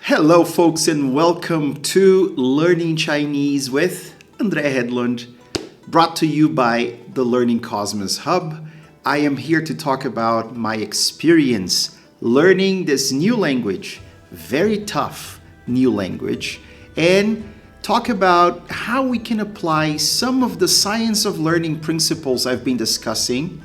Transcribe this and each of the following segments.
Hello, folks, and welcome to Learning Chinese with André Hedlund, brought to you by the Learning Cosmos Hub. I am here to talk about my experience learning this new language, very tough new language, and talk about how we can apply some of the science of learning principles I've been discussing,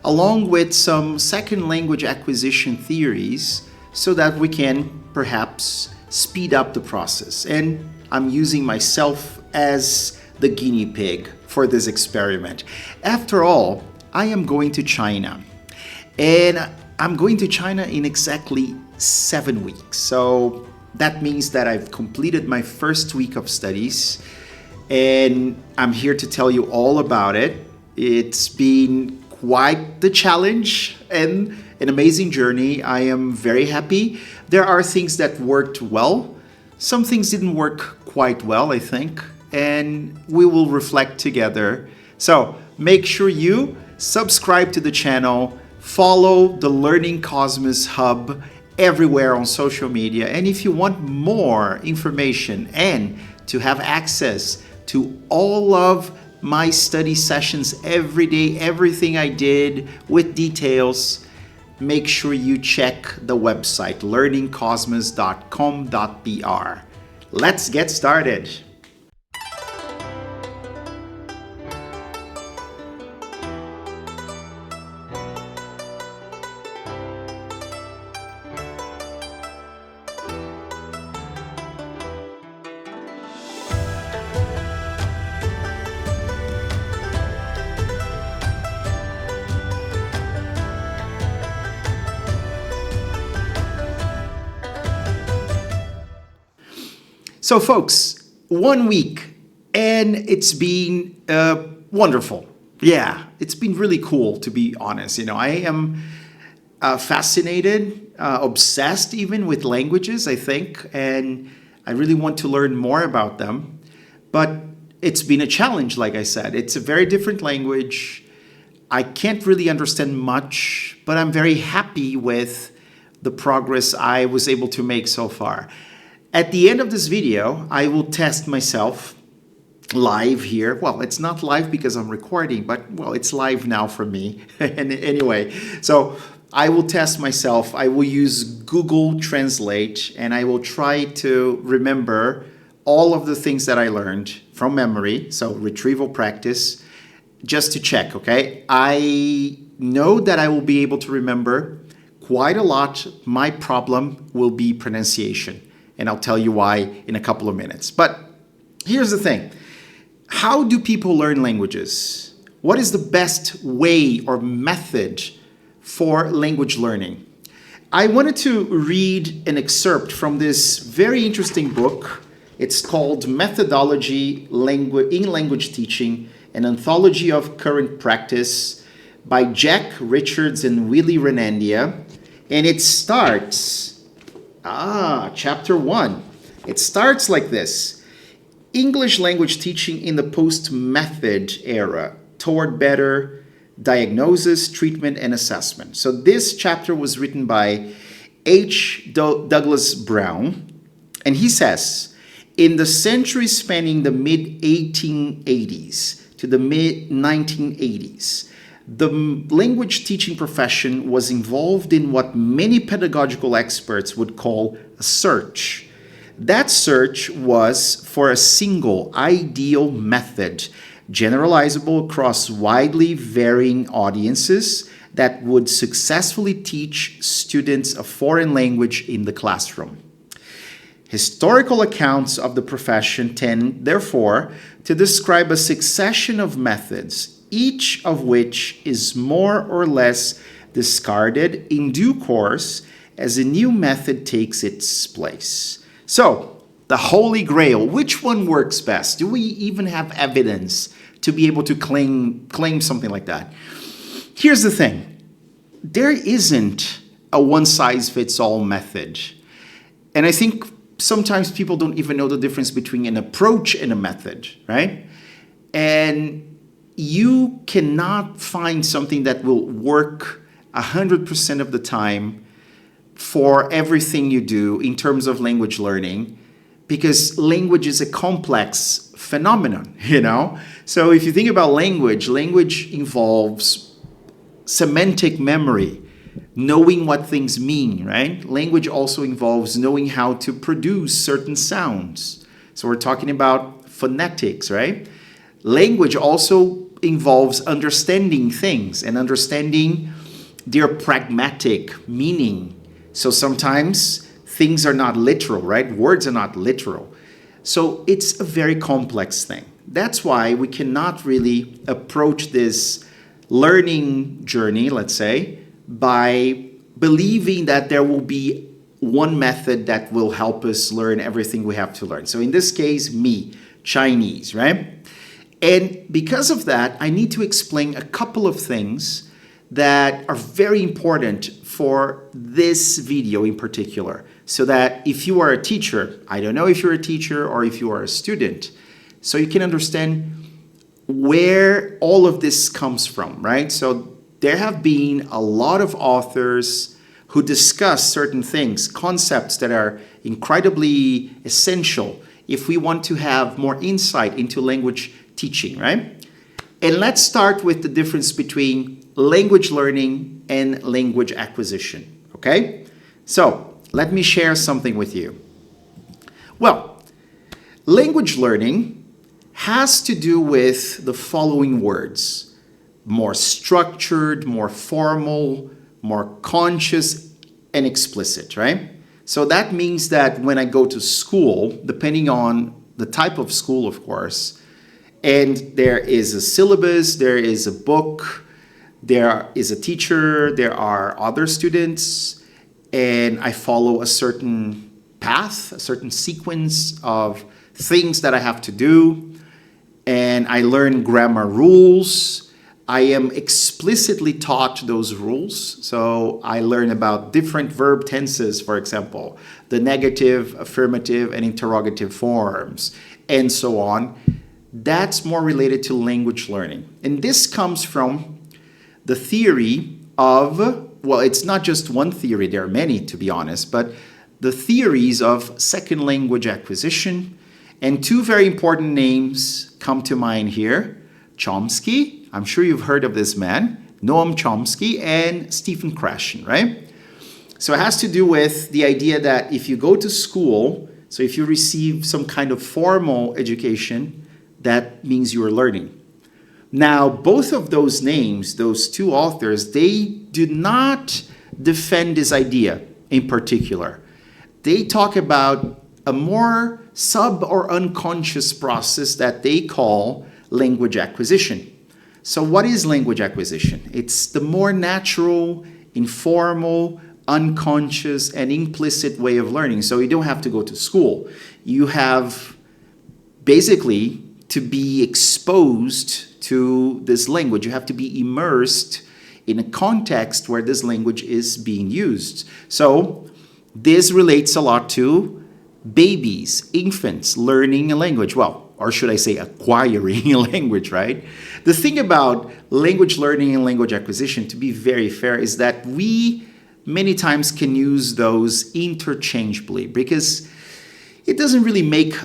along with some second language acquisition theories, so that we can perhaps speed up the process. And I'm using myself as the guinea pig for this experiment. After all, I am going to China. And I'm going to China in exactly 7 weeks. So that means that I've completed my first week of studies. And I'm here to tell you all about it. It's been quite the challenge and an amazing journey. I am very happy. There are things that worked well. Some things didn't work quite well, I think, and we will reflect together. So make sure you subscribe to the channel, follow the Learning Cosmos Hub everywhere on social media. And if you want more information and to have access to all of my study sessions every day, everything I did with details, make sure you check the website learningcosmos.com.br. Let's get started. So folks, 1 week and it's been wonderful. Yeah, it's been really cool, to be honest. I am fascinated, obsessed even with languages, I think, and I really want to learn more about them. But it's been a challenge, like I said. It's a very different language. I can't really understand much, but I'm very happy with the progress I was able to make so far. At the end of this video, I will test myself live here. Well, it's not live because I'm recording, but well, it's live now for me. And anyway, so I will test myself. I will use Google Translate and I will try to remember all of the things that I learned from memory. So retrieval practice, just to check, okay? I know that I will be able to remember quite a lot. My problem will be pronunciation. And I'll tell you why in a couple of minutes. But here's the thing. How do people learn languages? What is the best way or method for language learning? I wanted to read an excerpt from this very interesting book. It's called Methodology in Language Teaching, an Anthology of Current Practice by Jack Richards and Willy Renandia. And it starts... Chapter 1. It starts like this. English language teaching in the post-method era toward better diagnosis, treatment, and assessment. So this chapter was written by H. Douglas Brown, and he says, in the century spanning the mid-1880s to the mid-1980s, the language teaching profession was involved in what many pedagogical experts would call a search. That search was for a single ideal method, generalizable across widely varying audiences that would successfully teach students a foreign language in the classroom. Historical accounts of the profession tend, therefore, to describe a succession of methods, each of which is more or less discarded in due course as a new method takes its place. So, the Holy Grail, which one works best? Do we even have evidence to be able to claim something like that? Here's the thing. There isn't a one-size-fits-all method. And I think sometimes people don't even know the difference between an approach and a method, right? And you cannot find something that will work 100% of the time for everything you do in terms of language learning, because language is a complex phenomenon, you know? So if you think about language, language involves semantic memory, knowing what things mean, right? Language also involves knowing how to produce certain sounds. So we're talking about phonetics, right? Language also involves understanding things and understanding their pragmatic meaning. So sometimes things are not literal, right? Words are not literal. So it's a very complex thing. That's why we cannot really approach this learning journey, let's say, by believing that there will be one method that will help us learn everything we have to learn. So in this case, me, Chinese, right? And because of that, I need to explain a couple of things that are very important for this video in particular. So that if you are a teacher, I don't know if you're a teacher or if you are a student, so you can understand where all of this comes from, right? So there have been a lot of authors who discuss certain things, concepts that are incredibly essential if we want to have more insight into language teaching, right? And let's start with the difference between language learning and language acquisition, okay? So let me share something with you. Well, language learning has to do with the following words: more structured, more formal, more conscious, and explicit, right? So that means that when I go to school, depending on the type of school, of course, and there is a syllabus, there is a book, there is a teacher, there are other students, and I follow a certain path, a certain sequence of things that I have to do, and I learn grammar rules. I am explicitly taught those rules. So I learn about different verb tenses, for example, the negative, affirmative, and interrogative forms, and so on. That's more related to language learning. And this comes from the theory of, well, it's not just one theory, there are many, to be honest, but the theories of second language acquisition. And two very important names come to mind here: Chomsky, I'm sure you've heard of this man, Noam Chomsky, and Stephen Krashen, right? So it has to do with the idea that if you go to school, so if you receive some kind of formal education, that means you are learning. Now, both of those names, those two authors, they do not defend this idea in particular. They talk about a more sub or unconscious process that they call language acquisition. So what is language acquisition? It's the more natural, informal, unconscious, and implicit way of learning. So you don't have to go to school. You have basically to be exposed to this language. You have to be immersed in a context where this language is being used. So this relates a lot to babies, infants learning a language. Well, or should I say acquiring a language, right? The thing about language learning and language acquisition, to be very fair, is that we many times can use those interchangeably because it doesn't really make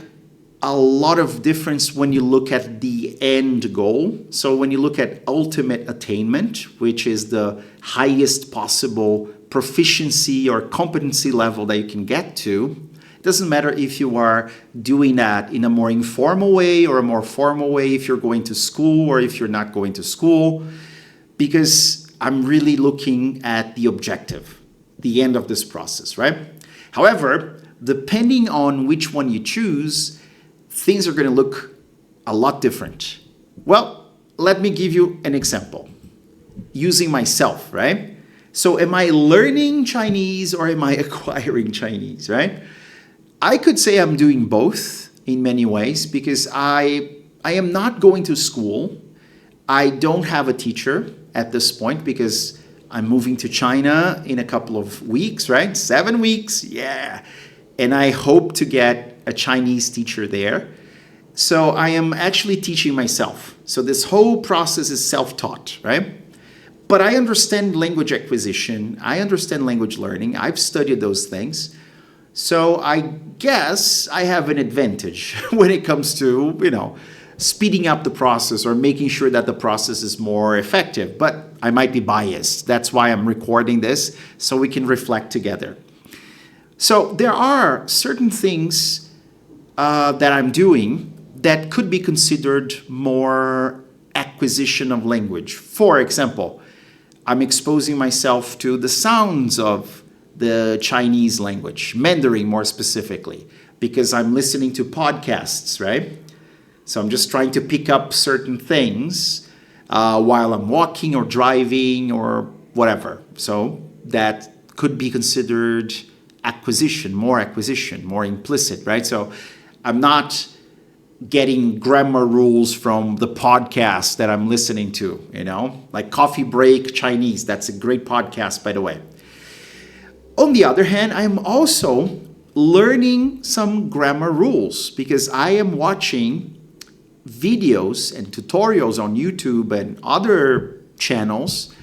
a lot of difference when you look at the end goal. So when you look at ultimate attainment, which is the highest possible proficiency or competency level that you can get to, it doesn't matter if you are doing that in a more informal way or a more formal way, if you're going to school or if you're not going to school, because I'm really looking at the objective, the end of this process, right? However, depending on which one you choose, things are going to look a lot different. Well, let me give you an example using myself, right? So am I learning Chinese or am I acquiring Chinese, right? I could say I'm doing both in many ways because I am not going to school. I don't have a teacher at this point because I'm moving to China in a couple of weeks, right? 7 weeks, yeah. And I hope to get a Chinese teacher there. So I am actually teaching myself. So this whole process is self-taught, right? But I understand language acquisition. I understand language learning. I've studied those things. So I guess I have an advantage when it comes to, speeding up the process or making sure that the process is more effective. But I might be biased. That's why I'm recording this, so we can reflect together. So there are certain things that I'm doing that could be considered more acquisition of language. For example, I'm exposing myself to the sounds of the Chinese language, Mandarin more specifically, because I'm listening to podcasts, right? So I'm just trying to pick up certain things while I'm walking or driving or whatever. So that could be considered acquisition, more implicit, right? So I'm not getting grammar rules from the podcast that I'm listening to, like Coffee Break Chinese. That's a great podcast, by the way. On the other hand, I'm also learning some grammar rules because I am watching videos and tutorials on YouTube and other channels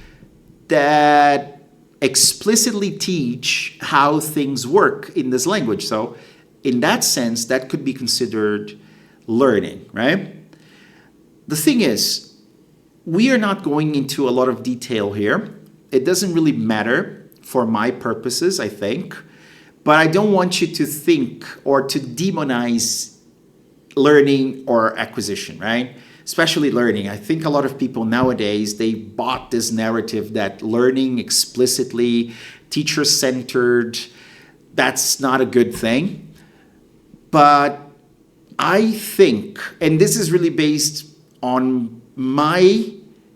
that explicitly teach how things work in this language. So in that sense, that could be considered learning, right? The thing is, we are not going into a lot of detail here. It doesn't really matter for my purposes, I think, but I don't want you to think or to demonize learning or acquisition, right? Especially learning. I think a lot of people nowadays, they bought this narrative that learning explicitly, teacher-centered, that's not a good thing. But I think, and this is really based on my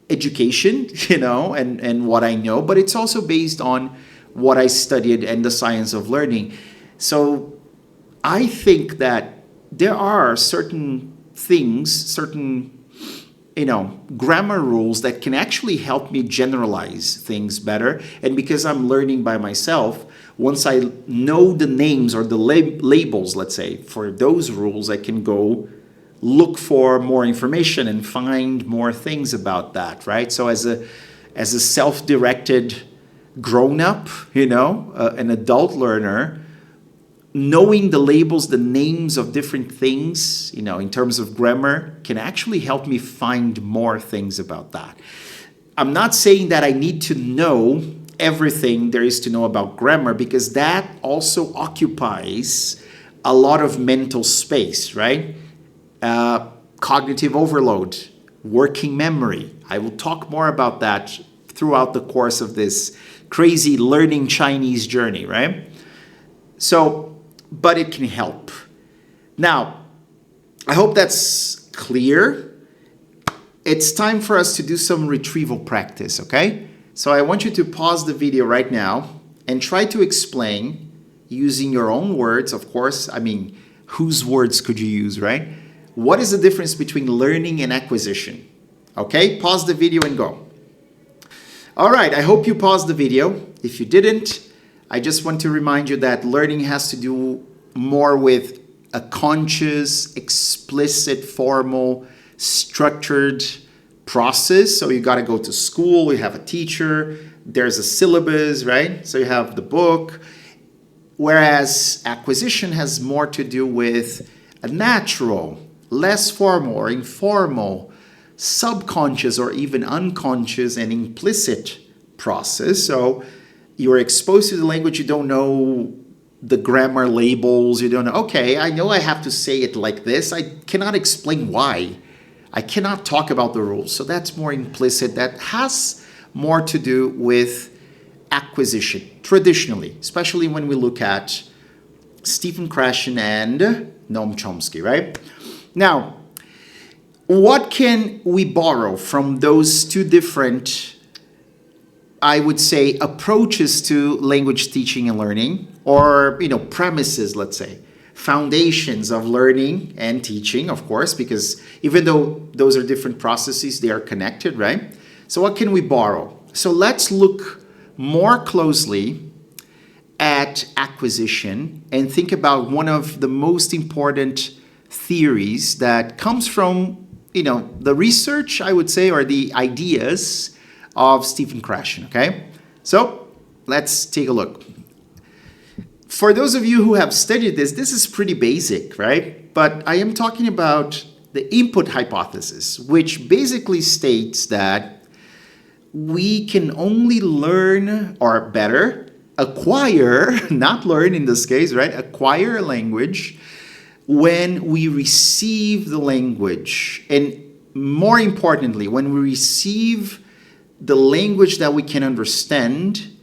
education, and what I know, but it's also based on what I studied and the science of learning. So I think that there are certain things, certain, grammar rules that can actually help me generalize things better. And because I'm learning by myself, once I know the names or the labels, let's say, for those rules, I can go look for more information and find more things about that, right? So as a self-directed grown-up, an adult learner, knowing the labels, the names of different things, in terms of grammar, can actually help me find more things about that. I'm not saying that I need to know everything there is to know about grammar, because that also occupies a lot of mental space, right? Cognitive overload, working memory. I will talk more about that throughout the course of this crazy learning Chinese journey, right? So, but it can help. Now, I hope that's clear. It's time for us to do some retrieval practice, okay? So I want you to pause the video right now and try to explain using your own words, of course. I mean, whose words could you use, right? What is the difference between learning and acquisition? Okay, pause the video and go. All right, I hope you paused the video. If you didn't, I just want to remind you that learning has to do more with a conscious, explicit, formal, structured process. So you got to go to school, you have a teacher, there's a syllabus, right? So you have the book. Whereas acquisition has more to do with a natural, less formal or informal, subconscious or even unconscious and implicit process. So you're exposed to the language, you don't know the grammar labels, you don't know, okay, I know I have to say it like this. I cannot explain why. I cannot talk about the rules. So that's more implicit. That has more to do with acquisition, traditionally, especially when we look at Stephen Krashen and Noam Chomsky, right? Now, what can we borrow from those two different, I would say, approaches to language teaching and learning, or, premises, let's say, foundations of learning and teaching, of course, because even though those are different processes, they are connected, right? So what can we borrow? So let's look more closely at acquisition and think about one of the most important theories that comes from, the research, I would say, or the ideas of Stephen Krashen, okay? So let's take a look. For those of you who have studied this, this is pretty basic, right? But I am talking about the input hypothesis, which basically states that we can only learn, or better, acquire, not learn in this case, right? Acquire a language when we receive the language. And more importantly, when we receive the language that we can understand,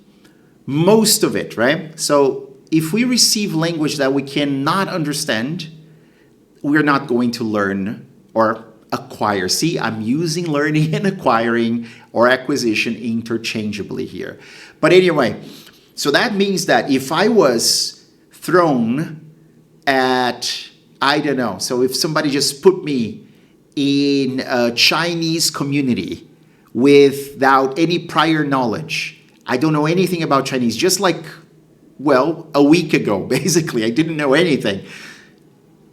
most of it, right? So if we receive language that we cannot understand, we're not going to learn or acquire. See, I'm using learning and acquiring or acquisition interchangeably here. But anyway, so that means that if I was thrown at, I don't know, so if somebody just put me in a Chinese community without any prior knowledge, I don't know anything about Chinese, just like, well, a week ago, basically, I didn't know anything,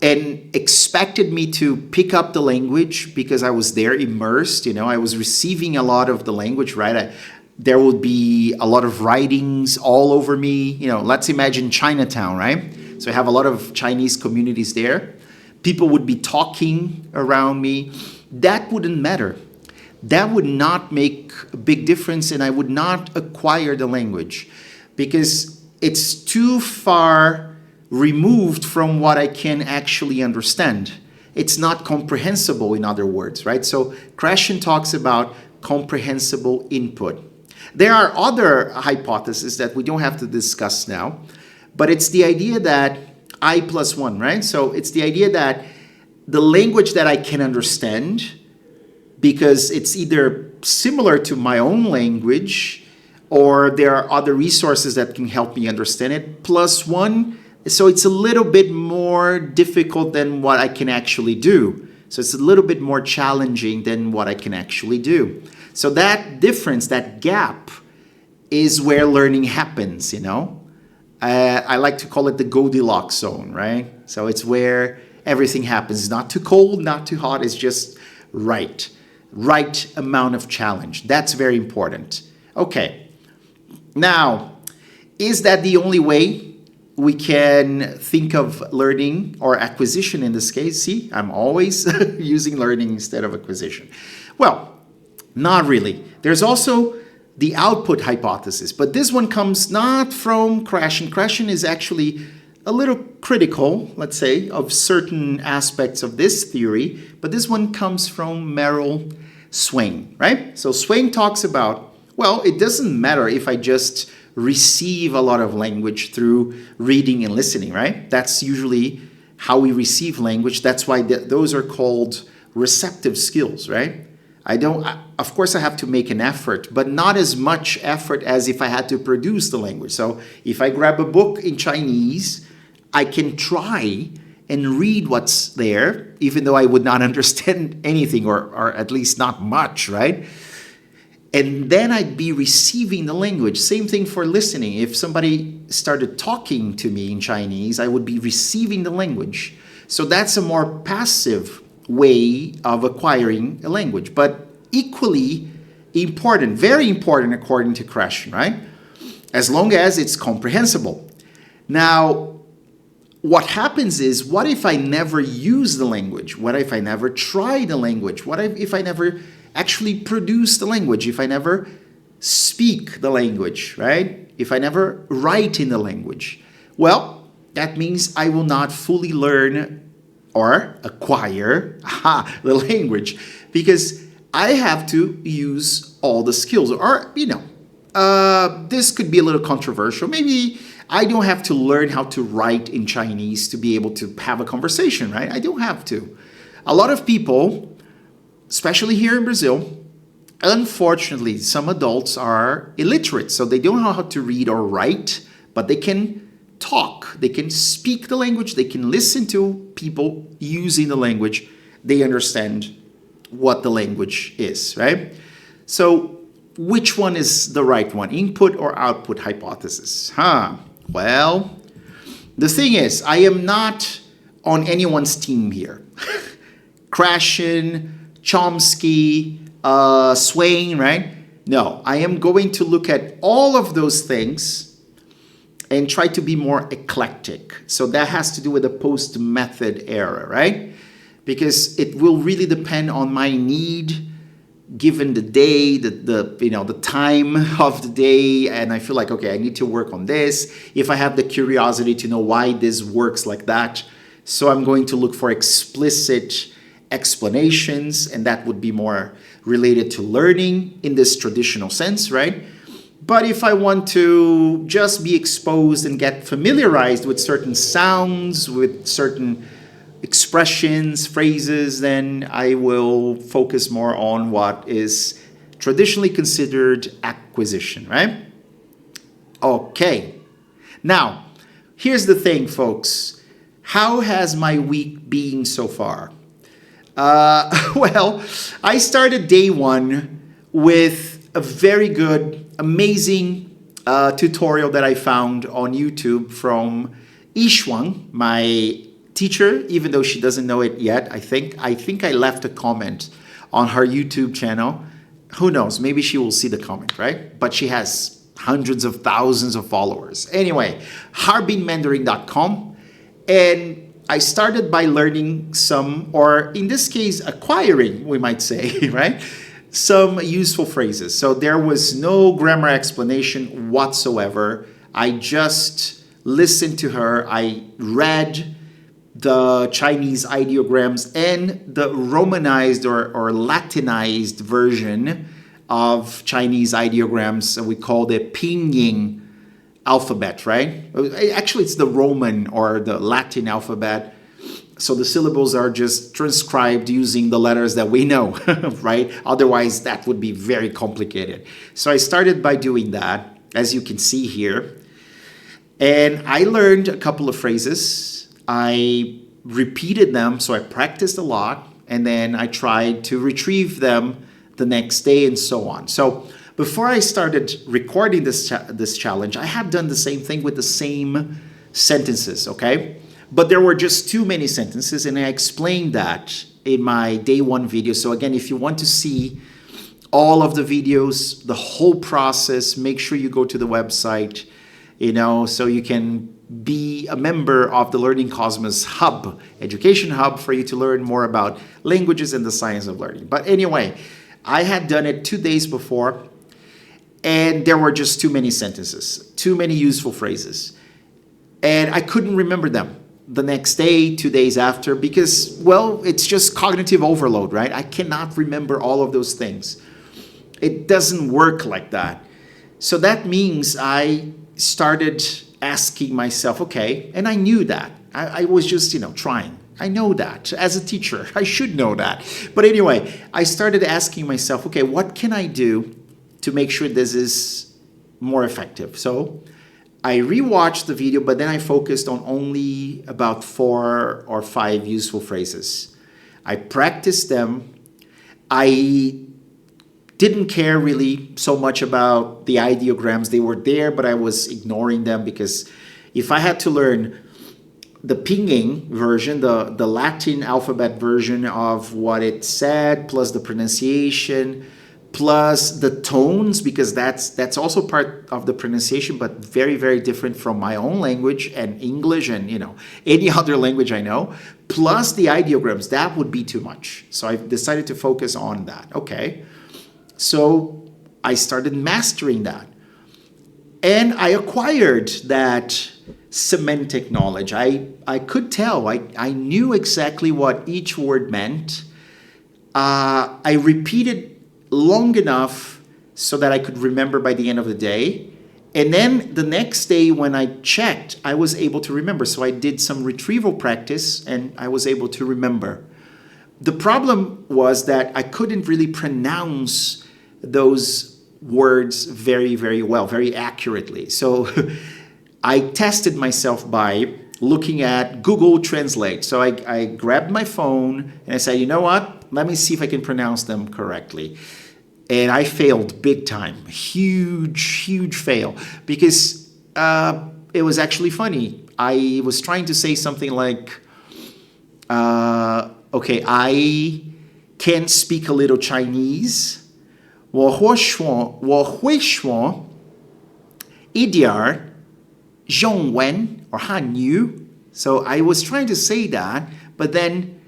and expected me to pick up the language because I was there immersed, I was receiving a lot of the language, right? There would be a lot of writings all over me, let's imagine Chinatown, right? So I have a lot of Chinese communities there. People would be talking around me. That wouldn't matter. That would not make a big difference, and I would not acquire the language because it's too far removed from what I can actually understand. It's not comprehensible, in other words, right? So Krashen talks about comprehensible input. There are other hypotheses that we don't have to discuss now, but it's the idea that I plus one, right? So it's the idea that the language that I can understand, because it's either similar to my own language or there are other resources that can help me understand it, plus one, so it's a little bit more difficult than what I can actually do. So it's a little bit more challenging than what I can actually do. So that difference, that gap, is where learning happens, I like to call it the Goldilocks zone, right? So it's where everything happens. It's not too cold, not too hot. It's just right amount of challenge. That's very important. Okay. Now, is that the only way we can think of learning or acquisition in this case? See, I'm always using learning instead of acquisition. Well, not really. There's also the output hypothesis, but this one comes not from Krashen. Krashen is actually a little critical, let's say, of certain aspects of this theory, but this one comes from Merrill Swain, right? So Swain talks about, well, it doesn't matter if I just receive a lot of language through reading and listening, right? That's usually how we receive language. That's why those are called receptive skills, right? Of course I have to make an effort, but not as much effort as if I had to produce the language. So if I grab a book in Chinese, I can try and read what's there, even though I would not understand anything, or at least not much, right? And then I'd be receiving the language. Same thing for listening. If somebody started talking to me in Chinese, I would be receiving the language. So that's a more passive way of acquiring a language, but equally important, very important according to Krashen, right? As long as it's comprehensible. Now, what happens is, what if I never use the language? What if I never try the language? What if I never actually produce the language? If I never speak the language, right? If I never write in the language? Well, that means I will not fully learn or acquire the language, because I have to use all the skills. Or, this could be a little controversial. Maybe I don't have to learn how to write in Chinese to be able to have a conversation, right? I don't have to. A lot of people, especially here in Brazil, unfortunately, some adults are illiterate, so they don't know how to read or write, but they can talk, they can speak the language, they can listen to people using the language, they understand what the language is, right? So which one is the right one, input or output hypothesis? Well, the thing is, I am not on anyone's team here. Krashen, Chomsky, Swain, right? No, I am going to look at all of those things and try to be more eclectic. So that has to do with the post-method era, right? Because it will really depend on my need, given the day, the time of the day, and I feel like, okay, I need to work on this. If I have the curiosity to know why this works like that, so I'm going to look for explicit explanations, and that would be more related to learning in this traditional sense, right? But if I want to just be exposed and get familiarized with certain sounds, with certain expressions, phrases, then I will focus more on what is traditionally considered acquisition, right? Okay. Now, here's the thing, folks. How has my week been so far? Well, I started day one with a very good, amazing tutorial that I found on YouTube from Yishuang, my teacher, even though she doesn't know it yet. I think I left a comment on her YouTube channel. Who knows? Maybe she will see the comment, right? But she has hundreds of thousands of followers. Anyway, harbinmandarin.com. And I started by learning some, or in this case, acquiring, we might say, right? Some useful phrases. So there was no grammar explanation whatsoever. I just listened to her. I read the Chinese ideograms and the Romanized or Latinized version of Chinese ideograms. We call it pinyin alphabet, right? Actually, it's the Roman or the Latin alphabet. So the syllables are just transcribed using the letters that we know, right? Otherwise, that would be very complicated. So I started by doing that, as you can see here. And I learned a couple of phrases. I repeated them, so I practiced a lot. And then I tried to retrieve them the next day and so on. So before I started recording this challenge, I had done the same thing with the same sentences, okay? But there were just too many sentences, and I explained that in my day one video. So again, if you want to see all of the videos, the whole process, make sure you go to the website, so you can be a member of the Learning Cosmos Hub, education hub, for you to learn more about languages and the science of learning. But anyway, I had done it 2 days before, and there were just too many sentences, too many useful phrases. And I couldn't remember them the next day, 2 days after, because, well, it's just cognitive overload, right? I cannot remember all of those things. It doesn't work like that. So that means I started asking myself, okay, and I knew that. I was just, trying. I know that. As a teacher, I should know that. But anyway, I started asking myself, okay, what can I do to make sure this is more effective? So I rewatched the video, but then I focused on only about 4 or 5 useful phrases. I practiced them. I didn't care really so much about the ideograms. They were there, but I was ignoring them because if I had to learn the pinyin version, the Latin alphabet version of what it said, plus the pronunciation, plus the tones, because that's also part of the pronunciation, but very, very different from my own language and English and, any other language I know, plus the ideograms, that would be too much. So I decided to focus on that. Okay. So I started mastering that. And I acquired that semantic knowledge. I could tell. I knew exactly what each word meant. I repeated long enough so that I could remember by the end of the day. And then the next day when I checked, I was able to remember. So I did some retrieval practice and I was able to remember. The problem was that I couldn't really pronounce those words very, very well, very accurately. So I tested myself by looking at Google Translate. So I grabbed my phone and I said, you know what? Let me see if I can pronounce them correctly. And I failed big time. Huge, huge fail. Because it was actually funny. I was trying to say something like, okay, I can speak a little Chinese, 我会说一点儿中文 or 汉语. So I was trying to say that, but then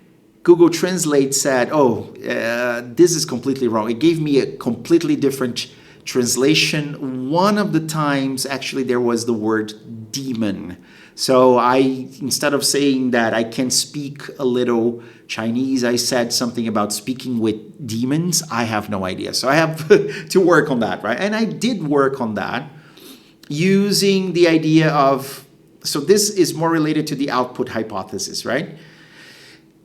Google Translate said, this is completely wrong. It gave me a completely different translation. One of the times, actually, there was the word demon. So instead of saying that I can speak a little Chinese, I said something about speaking with demons. I have no idea. So I have to work on that, right? And I did work on that using the idea of, so this is more related to the output hypothesis, right?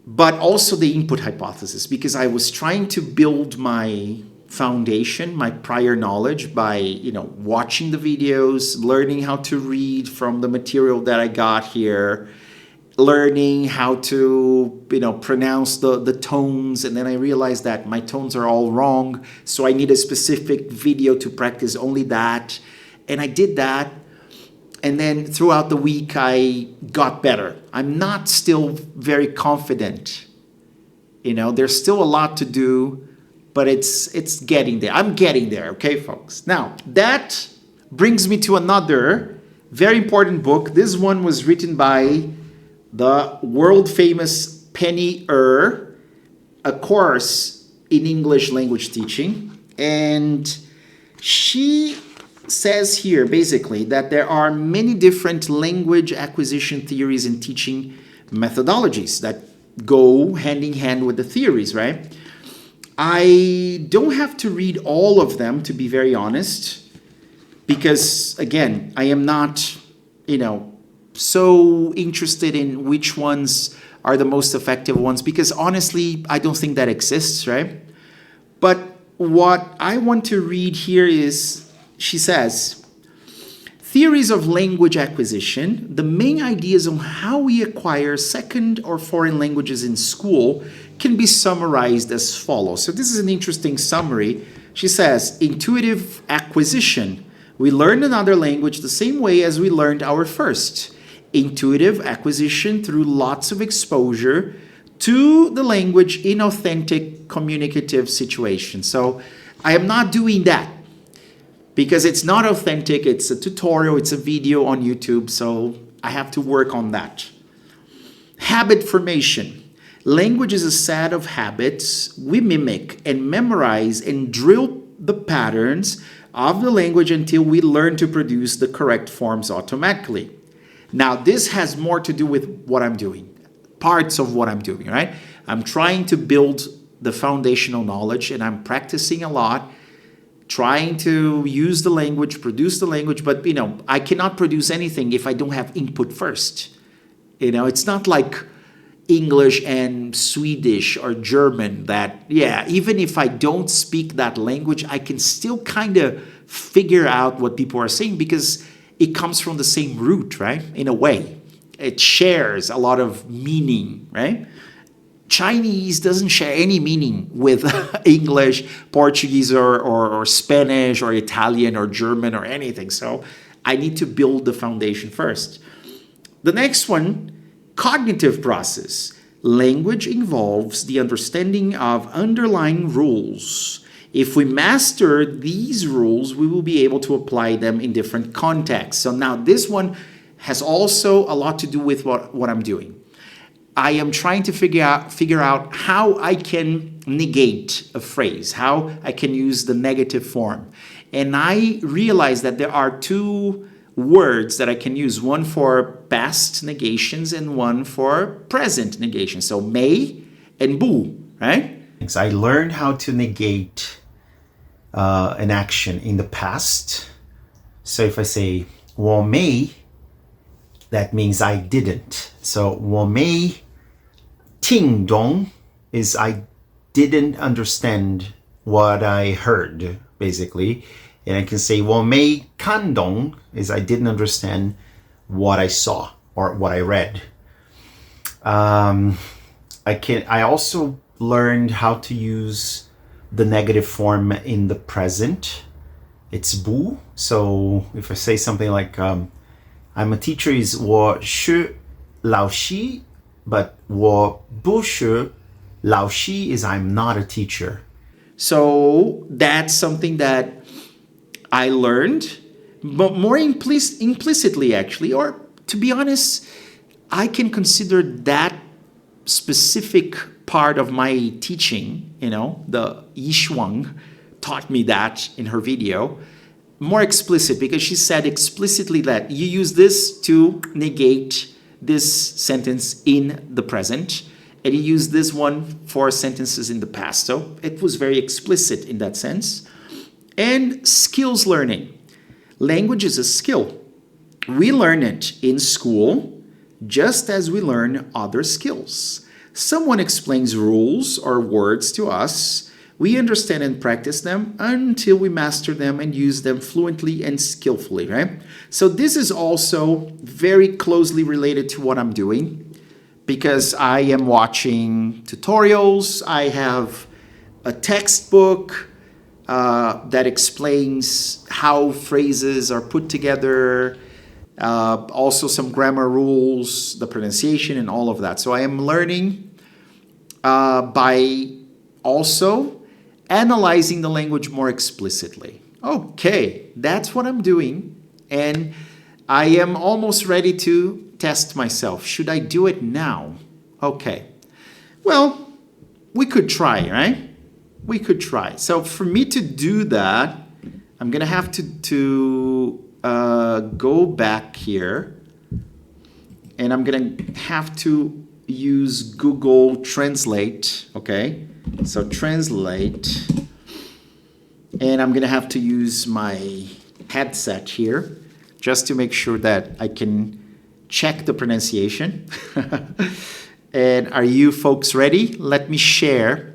But also the input hypothesis, because I was trying to build my foundation, my prior knowledge by, watching the videos, learning how to read from the material that I got here, learning how to, pronounce the tones. And then I realized that my tones are all wrong. So I need a specific video to practice only that. And I did that. And then throughout the week, I got better. I'm not still very confident. There's still a lot to do, but it's getting there. I'm getting there, okay, folks? Now, that brings me to another very important book. This one was written by the world-famous Penny a course in English language teaching. And she says here basically that there are many different language acquisition theories and teaching methodologies that go hand in hand with the theories, right? I don't have to read all of them, to be very honest, because again, I am not, so interested in which ones are the most effective ones, because honestly, I don't think that exists, right? But what I want to read here is, she says, theories of language acquisition, the main ideas on how we acquire second or foreign languages in school can be summarized as follows. So this is an interesting summary. She says, intuitive acquisition. We learn another language the same way as we learned our first. Intuitive acquisition through lots of exposure to the language in authentic communicative situations. So I am not doing that, because it's not authentic. It's a tutorial, it's a video on YouTube, so I have to work on that. Habit formation. Language is a set of habits we mimic and memorize and drill the patterns of the language until we learn to produce the correct forms automatically. Now, this has more to do with what I'm doing, parts of what I'm doing, right? I'm trying to build the foundational knowledge, and I'm practicing a lot, trying to use the language, produce the language, but I cannot produce anything if I don't have input first. It's not like English and Swedish or German that, even if I don't speak that language, I can still kind of figure out what people are saying, because it comes from the same root, right? In a way, it shares a lot of meaning, right? Chinese doesn't share any meaning with English, Portuguese, or Spanish, or Italian, or German, or anything. So I need to build the foundation first. The next one, cognitive process. Language involves the understanding of underlying rules. If we master these rules, we will be able to apply them in different contexts. So now this one has also a lot to do with what I'm doing. I am trying to figure out how I can negate a phrase, how I can use the negative form. And I realized that there are two words that I can use, one for past negations and one for present negations. So may and bu, right? I learned how to negate an action in the past. So if I say 我没, that means I didn't. So 我没听懂 is I didn't understand what I heard, basically. And I can say 我没看懂 is I didn't understand what I saw or what I read. I also learned how to use the negative form in the present. It's bu. So if I say something like I'm a teacher is 我是老师, but 我不是老师 is I'm not a teacher. So that's something that I learned, but more implicitly actually, or to be honest, I can consider that specific part of my teaching, the Yishuang taught me that in her video, more explicit, because she said explicitly that you use this to negate this sentence in the present, and you use this one for sentences in the past. So it was very explicit in that sense. And skills learning. Language is a skill. We learn it in school just as we learn other skills. Someone explains rules or words to us. We understand and practice them until we master them and use them fluently and skillfully, right? So this is also very closely related to what I'm doing because I am watching tutorials. I have a textbook that explains how phrases are put together, also some grammar rules, the pronunciation and all of that. So I am learning by also analyzing the language more explicitly. Okay, that's what I'm doing. And I am almost ready to test myself. Should I do it now? Okay. Well, we could try, right? We could try. So for me to do that, I'm going to have to go back here. And I'm going to have to use Google Translate, okay? So translate, and I'm gonna have to use my headset here just to make sure that I can check the pronunciation. And are you folks ready? Let me share.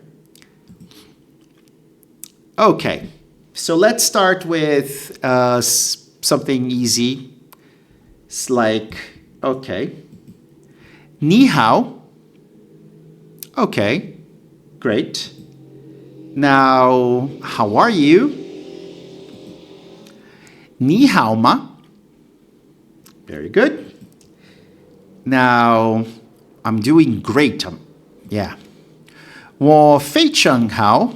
Okay, so let's start with something easy. It's like, okay, ni hao. Okay. Great. Now, how are you? Ni hao ma. Very good. Now, I'm doing great. Yeah. 我非常好.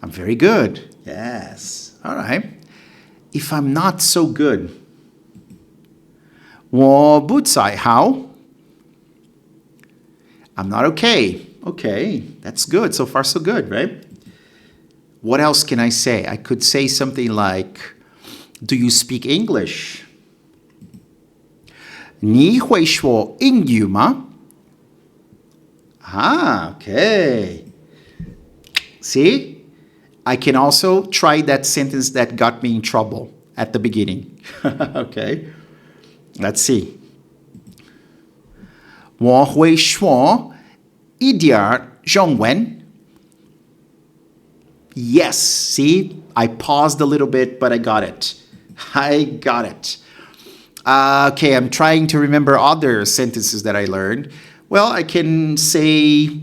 I'm very good. Yes. All right. If I'm not so good. 我不太好. I'm not okay. Okay, that's good. So far, so good, right? What else can I say? I could say something like, do you speak English? 你会说英语吗? Ah, okay. See? I can also try that sentence that got me in trouble at the beginning. Okay. Let's see. 我会说一点中文. Yes, see, I paused a little bit, but I got it. I got it. Okay, I'm trying to remember other sentences that I learned. Well, I can say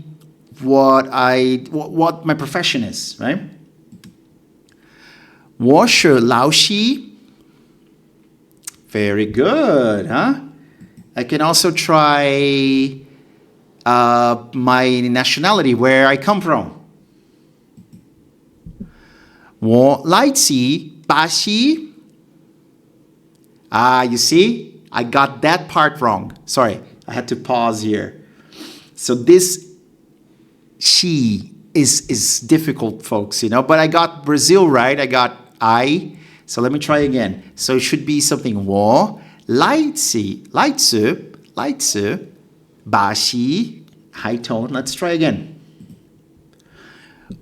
what my profession is, right? 我是老师. Very good, huh? I can also try my nationality, where I come from. 我来自巴西. Ah, you see? I got that part wrong. Sorry, I had to pause here. So this she is difficult, folks, but I got Brazil right. I got I. So let me try again. So it should be something 我来自巴西, high tone. Let's try again.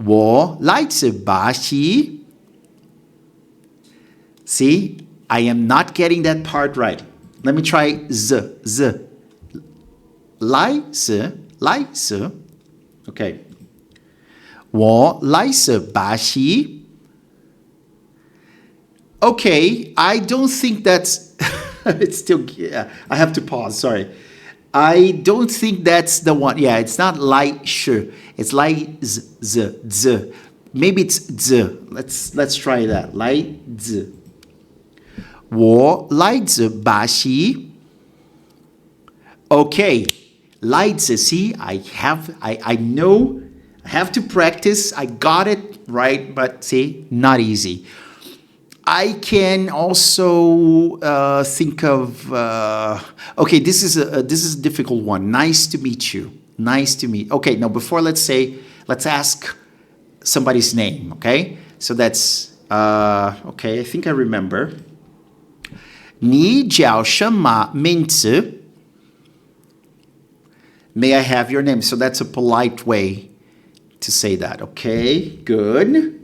我来自巴西. See, I am not getting that part right. Let me try z. 来自. Okay. 我来自巴西. Okay, I don't think that's it's still, yeah, I have to pause, sorry. I don't think that's the one. Yeah, it's not like sure. It's like z. Maybe it's z. Let's try that. Like z. 我来自巴西. Okay, 来自. See, I know I have to practice. I got it right, but see, not easy. I can also think of okay. This is a difficult one. Nice to meet you. Nice to meet. Okay, now before let's ask somebody's name. Okay, so that's okay. I think I remember. 你叫什么名字? May I have your name? So that's a polite way to say that. Okay, good.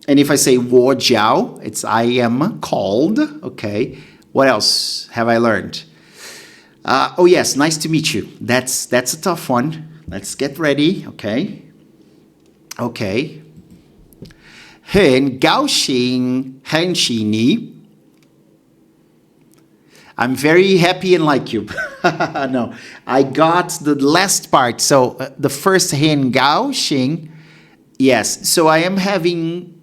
And if I say 我叫, it's I am called. Okay. What else have I learned? Oh yes, nice to meet you. That's a tough one. Let's get ready. Okay. Okay. 很高兴认识你. I'm very happy and like you. No, I got the last part. So the first 很高兴. Yes. So I am having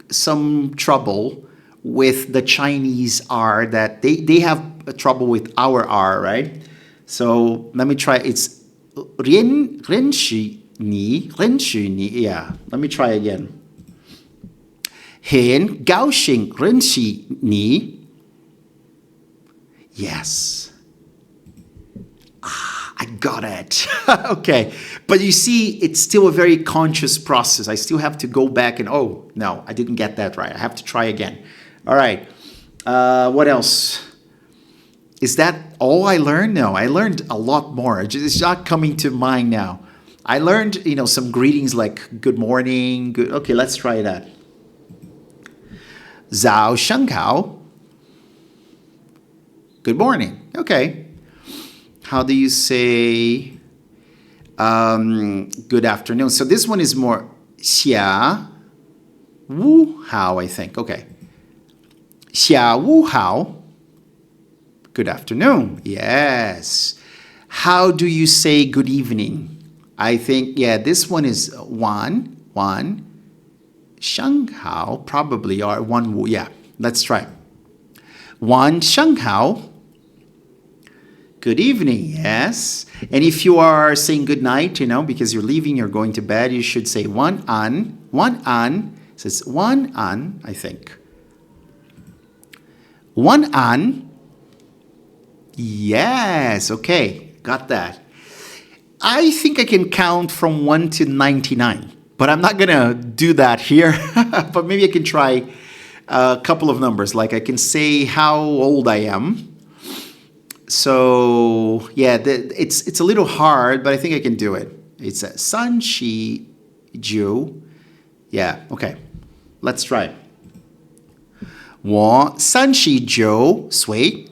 some trouble with the Chinese R that they have a trouble with our R, right? So let me try. It's 认识你. Yeah. Let me try again. 很高兴认识你. Yes. I got it. Okay. But you see, it's still a very conscious process. I still have to go back and, oh, no, I didn't get that right. I have to try again. All right. What else? Is that all I learned? No, I learned a lot more. It's not coming to mind now. I learned, some greetings like good morning. Good. Okay, let's try that. 早上好. Good morning. Okay. How do you say good afternoon? So this one is more 下午好, I think. Okay. 下午好. Good afternoon. Yes. How do you say good evening? I think, yeah, this one is one, 上好, probably, or one, yeah. Let's try. 晚上好. Good evening, yes. And if you are saying good night, because you're leaving, you're going to bed, you should say 晚安. So it's 晚安, I think. 晚安. Yes, okay, got that. I think I can count from 1 to 99, but I'm not gonna do that here. But maybe I can try a couple of numbers. Like I can say how old I am. So yeah, it's a little hard, but I think I can do it. It's 39. Yeah, okay. Let's try. 我39岁.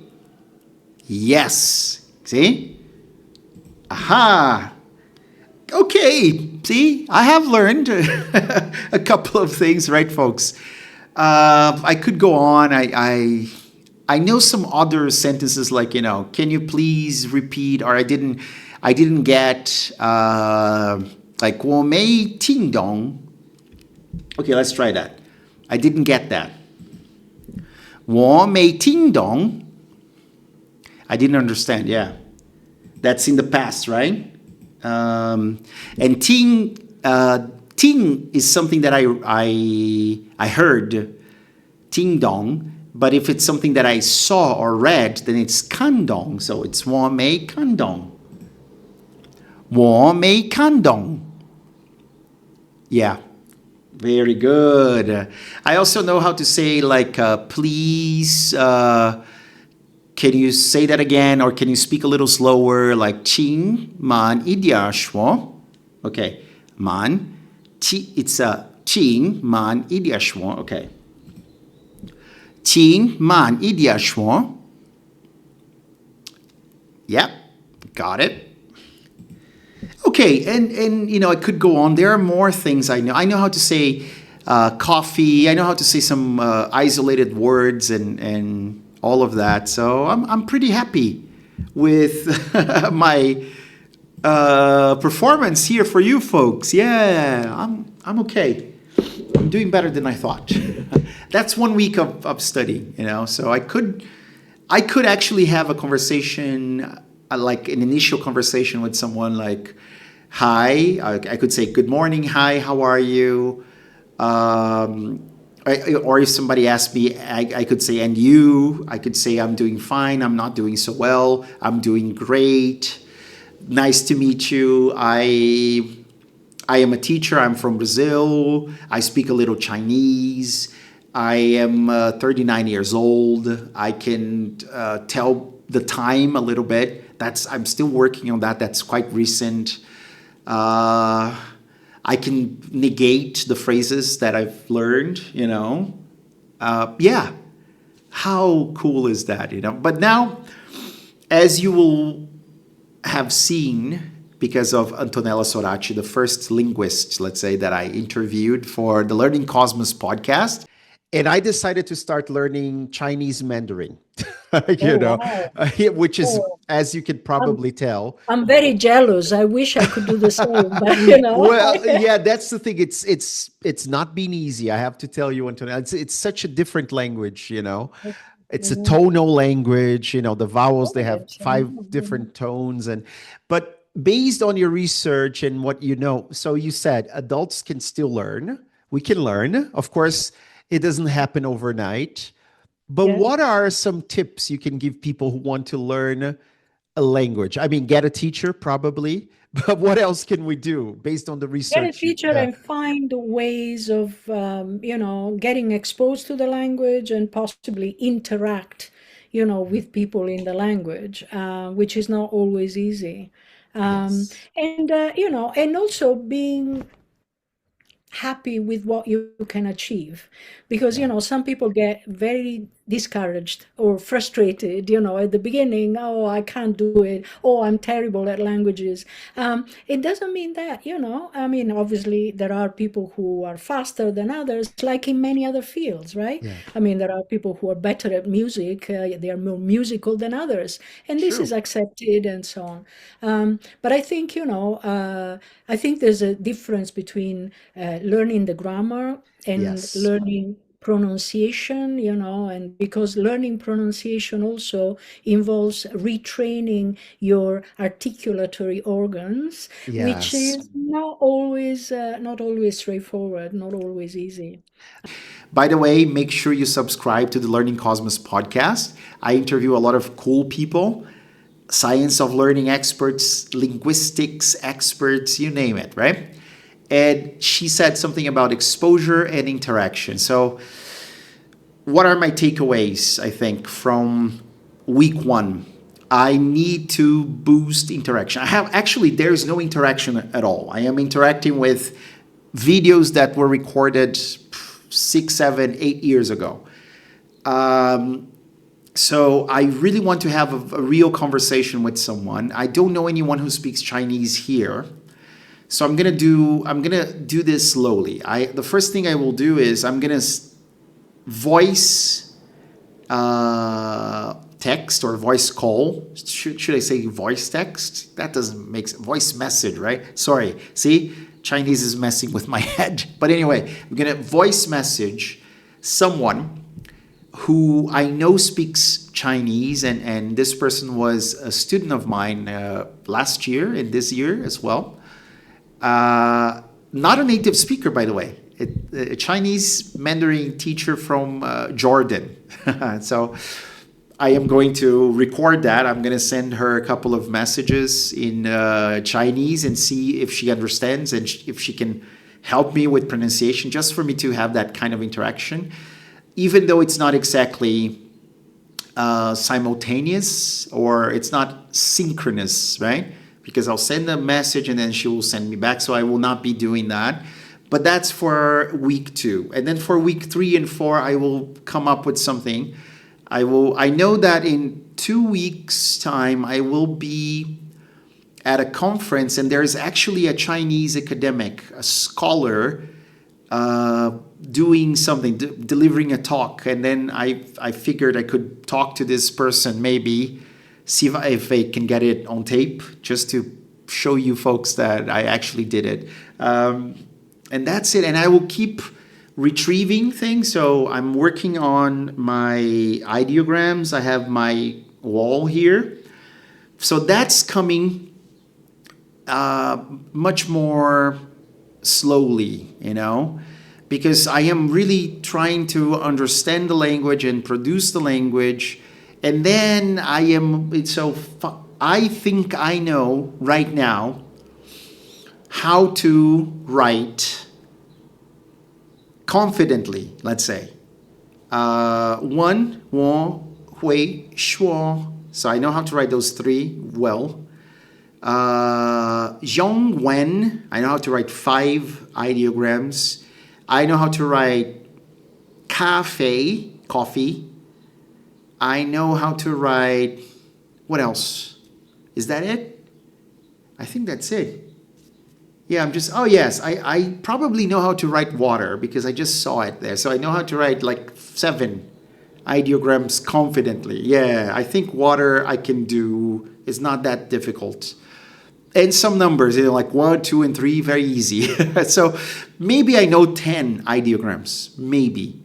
Yes. See? Aha. Okay. See? I have learned a couple of things, right, folks? I could go on. I know some other sentences like, can you please repeat? Or I didn't get like 我没听懂. Okay, let's try that. I didn't get that. 我没听懂. I didn't understand, yeah. That's in the past, right? And ting is something that I heard, ting dong. But if it's something that I saw or read, then it's kan dong. So it's 我没看懂. 我没看懂. Yeah. Very good. I also know how to say like, please, can you say that again? Or can you speak a little slower? Like, 请慢一点说. Okay. 慢. It's a 请慢一点说. Okay. 请慢一点说. Yep. Got it. Okay, and I could go on. There are more things I know. I know how to say coffee. I know how to say some isolated words and all of that. So I'm pretty happy with my performance here for you folks. Yeah, I'm okay. I'm doing better than I thought. That's 1 week of studying, So I could actually have a conversation, like an initial conversation with someone like hi. I could say good morning, hi, how are you? Or if somebody asked me, I could say, and you. I could say, I'm doing fine, I'm not doing so well, I'm doing great. Nice to meet you. I am a teacher. I'm from Brazil. I speak a little Chinese. I am 39 years old. I can tell the time a little bit. I'm still working on that. That's quite recent. Uh, I can negate the phrases that I've learned. Yeah. How cool is that? But now, as you will have seen, because of Antonella Sorace, the first linguist, let's say, that I interviewed for the Learning Cosmos podcast. And I decided to start learning Chinese Mandarin, Oh, wow. which is, Oh, as you could I'm probably tell. I'm very jealous. I wish I could do the same, but Well, yeah, that's the thing. It's not been easy. I have to tell you, Antonella. It's such a different language. It's a Mhm. tonal language. The vowels, they have Language. 5 different tones. But based on your research and what you know, so you said adults can still learn. We can learn. Of course, it doesn't happen overnight. But Yeah. what are some tips you can give people who want to learn a language? I mean, get a teacher probably, but what else can we do based on the Get a research? teacher Yeah. and find ways of, getting exposed to the language and possibly interact, with people in the language, which is not always easy. Yes. And also being happy with what you can achieve, because Yeah. some people get very discouraged or frustrated at the beginning. Oh, I can't do it. Oh, I'm terrible at languages. It doesn't mean that, I mean, obviously there are people who are faster than others, like in many other fields, right? Yeah. I mean, there are people who are better at music, they are more musical than others, and this is True. accepted and so on. But I think, I think there's a difference between learning the grammar and Yes. learning pronunciation, and because learning pronunciation also involves retraining your articulatory organs, which Yes. is not always straightforward, not always easy. By the way, make sure you subscribe to the Learning Cosmos podcast. I interview a lot of cool people, science of learning experts, linguistics experts, you name it, right? And she said something about exposure and interaction. So, what are my takeaways, I think, from week one? I need to boost interaction. There's no interaction at all. I am interacting with videos that were recorded 6, 7, 8 years ago. So I really want to have a real conversation with someone. I don't know anyone who speaks Chinese here. So I'm gonna do this slowly. The first thing I will do is I'm gonna voice text or voice call. Should I say voice text? That doesn't make sense. Voice message, right? Sorry. See, Chinese is messing with my head. But anyway, I'm gonna voice message someone who I know speaks Chinese, and this person was a student of mine last year and this year as well. Not a native speaker, by the way. A Chinese Mandarin teacher from Jordan. So I am going to record that. I'm going to send her a couple of messages in Chinese and see if she understands and if she can help me with pronunciation, just for me to have that kind of interaction, even though it's not exactly simultaneous or it's not synchronous, right? Because I'll send a message and then she will send me back. So I will not be doing that. But that's for week 2. And then for week 3 and 4, I will come up with something. I know that in 2 weeks' time, I will be at a conference, and there's actually a Chinese academic, a scholar, doing something, delivering a talk. And then I figured I could talk to this person, maybe see if I can get it on tape, just to show you folks that I actually did it. And that's it. And I will keep retrieving things. So I'm working on my ideograms. I have my wall here. So that's coming much more slowly, because I am really trying to understand the language and produce the language. And then I think I know right now how to write confidently, let's say. 1, 我会说. So I know how to write those 3 well. 用when, I know how to write 5 ideograms. I know how to write 咖啡, coffee. I know how to write, what else? Is that it? I think that's it. Yeah, oh yes, I probably know how to write water because I just saw it there. So I know how to write like 7 ideograms confidently. Yeah, I think water I can do. It's not that difficult. And some numbers, like 1, 2, and 3, very easy. So maybe I know 10 ideograms, maybe.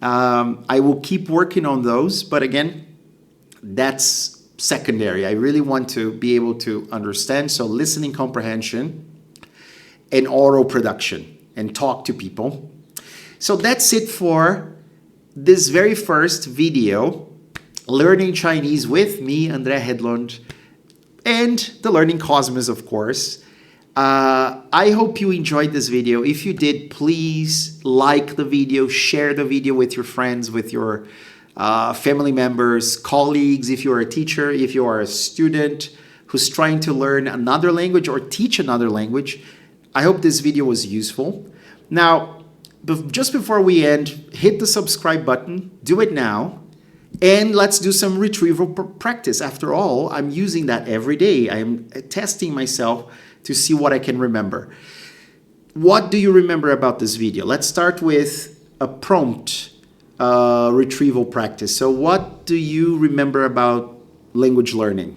I will keep working on those, but again, that's secondary. I really want to be able to understand. So listening comprehension and oral production and talk to people. So that's it for this very first video, Learning Chinese with me, André Hedlund, and the Learning Cosmos, of course. I hope you enjoyed this video. If you did, please like the video, share the video with your friends, with your family members, colleagues, if you're a teacher, if you are a student who's trying to learn another language or teach another language. I hope this video was useful. Now, just before we end, hit the subscribe button, do it now, and let's do some retrieval practice. After all, I'm using that every day. I am testing myself to see what I can remember. What do you remember about this video? Let's start with a prompt retrieval practice. So what do you remember about language learning?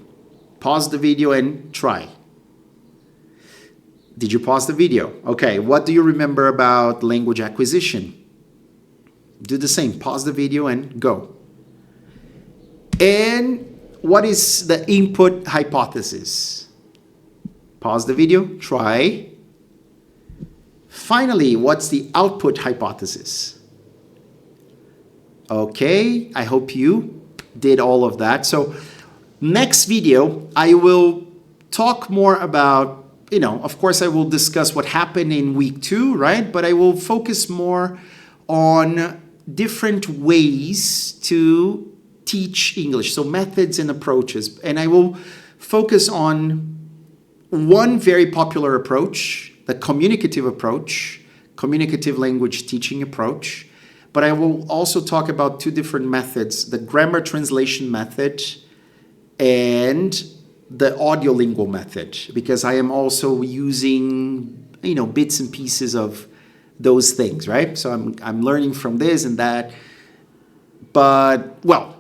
Pause the video and try. Did you pause the video? Okay, what do you remember about language acquisition? Do the same, pause the video and go. And what is the input hypothesis? Pause the video, try. Finally, what's the output hypothesis? Okay, I hope you did all of that. So next video, I will talk more about, of course I will discuss what happened in week 2, right? But I will focus more on different ways to teach English, so methods and approaches. And I will focus on one very popular approach, the communicative approach, communicative language teaching approach. But I will also talk about 2 different methods, the grammar translation method and the audiolingual method, because I am also using, bits and pieces of those things, right? So I'm learning from this and that. But, well,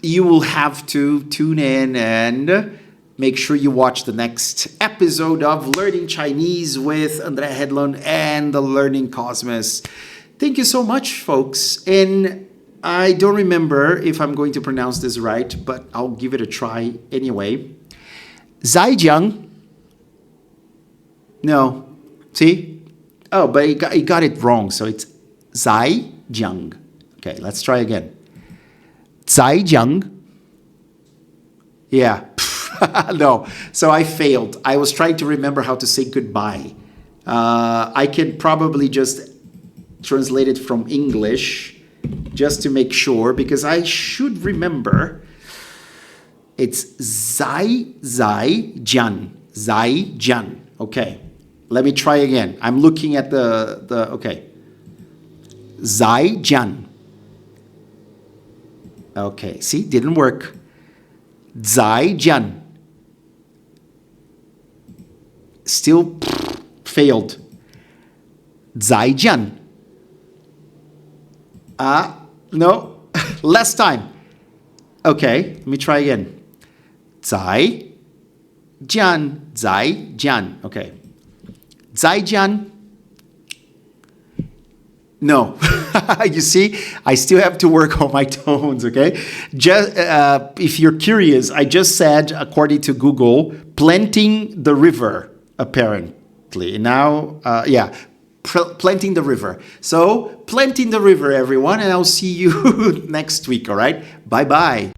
you will have to tune in and make sure you watch the next episode of Learning Chinese with André Hedlund and the Learning Cosmos. Thank you so much, folks. And I don't remember if I'm going to pronounce this right, but I'll give it a try anyway. Zaijiang. No. See? Oh, but he got it wrong. So it's Zaijiang. Okay, let's try again. Zaijiang. Yeah. No. So I failed. I was trying to remember how to say goodbye. I can probably just translate it from English just to make sure, because I should remember. It's Zaijian. Zaijian. Okay. Let me try again. I'm looking at the okay. Zaijian. Okay. See, didn't work. Zaijian. Still failed. Zaijian. No. Last time. Okay, let me try again. Zaijian. Zaijian. Okay. Zaijian. No. You see, I still have to work on my tones, okay? Just, if you're curious, I just said, according to Google, planting the river. apparently. Now, planting the river. So, planting the river, everyone, and I'll see you next week, all right? Bye-bye.